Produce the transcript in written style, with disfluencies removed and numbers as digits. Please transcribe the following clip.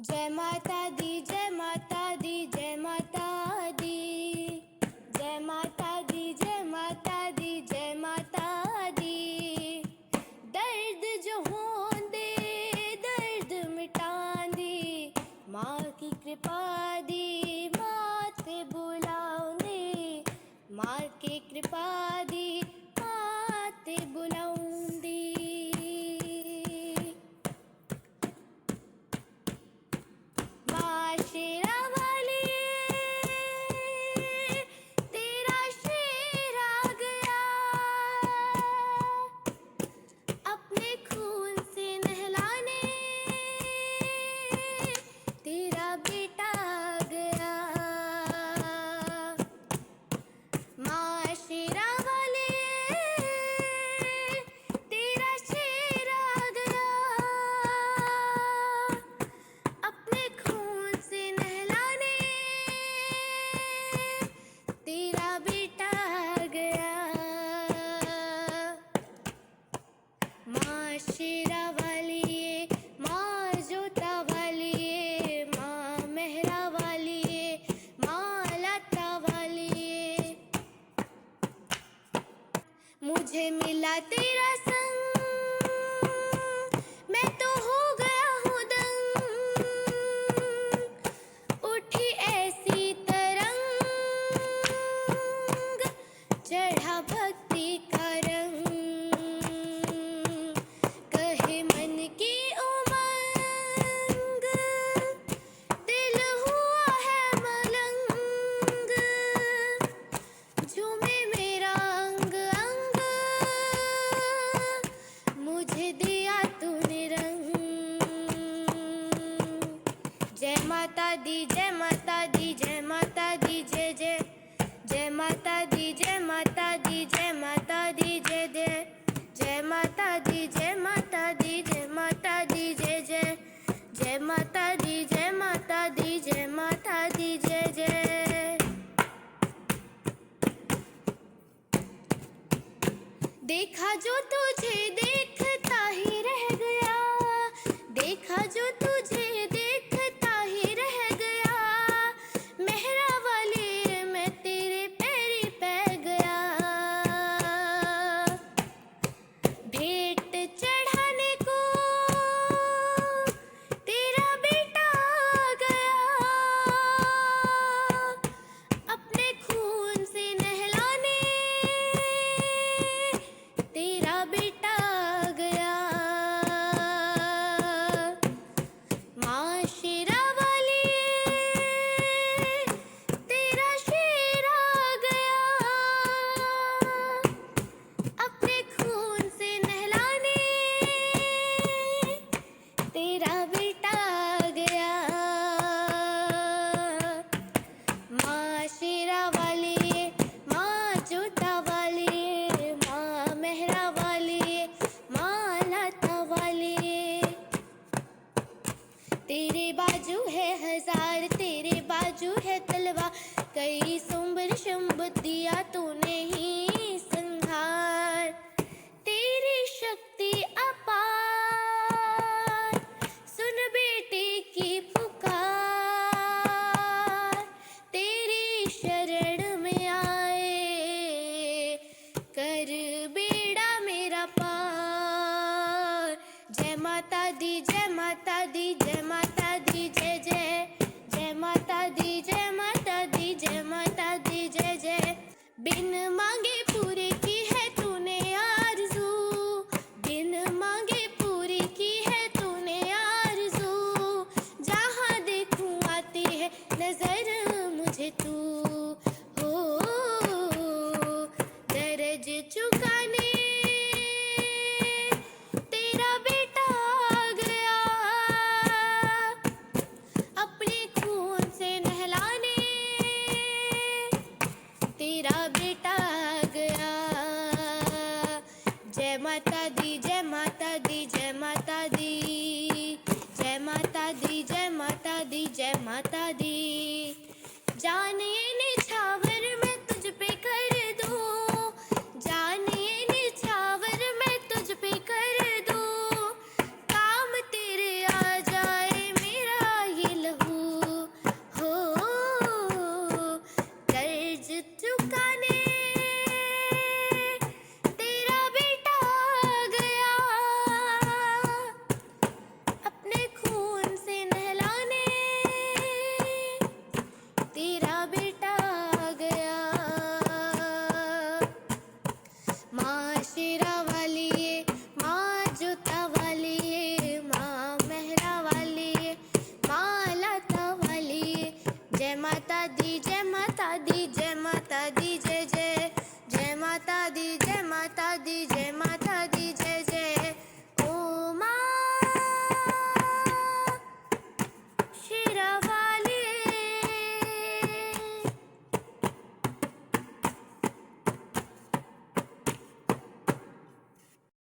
जय माता दी, जय माता दी, जय माता दी, जय माता दी, जय माता दी, जय माता दी। दर्द जो होंदे दर्द मिटांदी, माँ की कृपा दी माते बुलाऊंदी, माँ की कृपा दी माते बुलाऊंदी। माँ शेरा वाली तेरा शेर आ गया, अपने खून से नहलाने तेरा बेटा आ गया। माँ शेरा वाली तेरा शेर आ गया, अपने खून से नहलाने तेरा बेटा आ गया। माँ शेरा वाली ये, माँ जोता वाली ये, माँ मेहरा वाली ये, माँ लता वाली ये। मुझे मिला तेरा संग, मैं तो हो गया हूँ दंग, उठी ऐसी तरंग, चढ़ा भक्ति का रंग। कहे मन की उमंग, दिल हुआ है मलंग, झूमे मेरा अंग अंग, मुझे दिया तूने रंग। जय माता दी, जय माता दी, जय माता दी, जय जय। जय माता दी, जय माता दी, जय माता दी, जय जय। जय माता दी, जय माता दी, जय माता दी, जय जय। जय माता दी, जय माता दी, जय माता दी, जय जय। देखा जो तुझे देखता ही रह गया, देखा जो तुझे देखता ही रह गया, मेहरा वाली मैं तेरे पैरी पै गया। भेंट चढ़ाने को तेरा बेटा आ गया, अपने खून से नहलाने तेरा बेटा आ गया। माँ शेरा वाली तेरा शेर आ गया, अपने खून से नहलाने तेरा बेटा आ गया। माँ शेरा वाली माँ जोता वाली, माँ मेहरा वाली, माँ लता वाली। तेरे बाजू है हजार, तेरे बाजू है तलवार, कई सुंबर शुंभ दिया तूने ही संहार। तेरी शक्ति अपार, सुन बेटे की पुकार, तेरी शरण में आए, कर बेड़ा मेरा पार। जय माता दी, जय माता दी, जय माता दी, जय जय। जय माता दी, जय माता दी, जय माता दी, जय जय। बिन मांगे पूरी की है तूने आरज़ू, बिन मांगे पूरी की है तूने आरज़ू, जहाँ देखूं आती है नजर मुझे तू। हो दर्ज चुकाने तेरा बेटा आ गया, अपने खून से नहलाने तेरा बेटा आ गया। जय माता दी, जय माता दी, जय माता दी, जय माता दी, जय माता दी, जय माता दी। जाने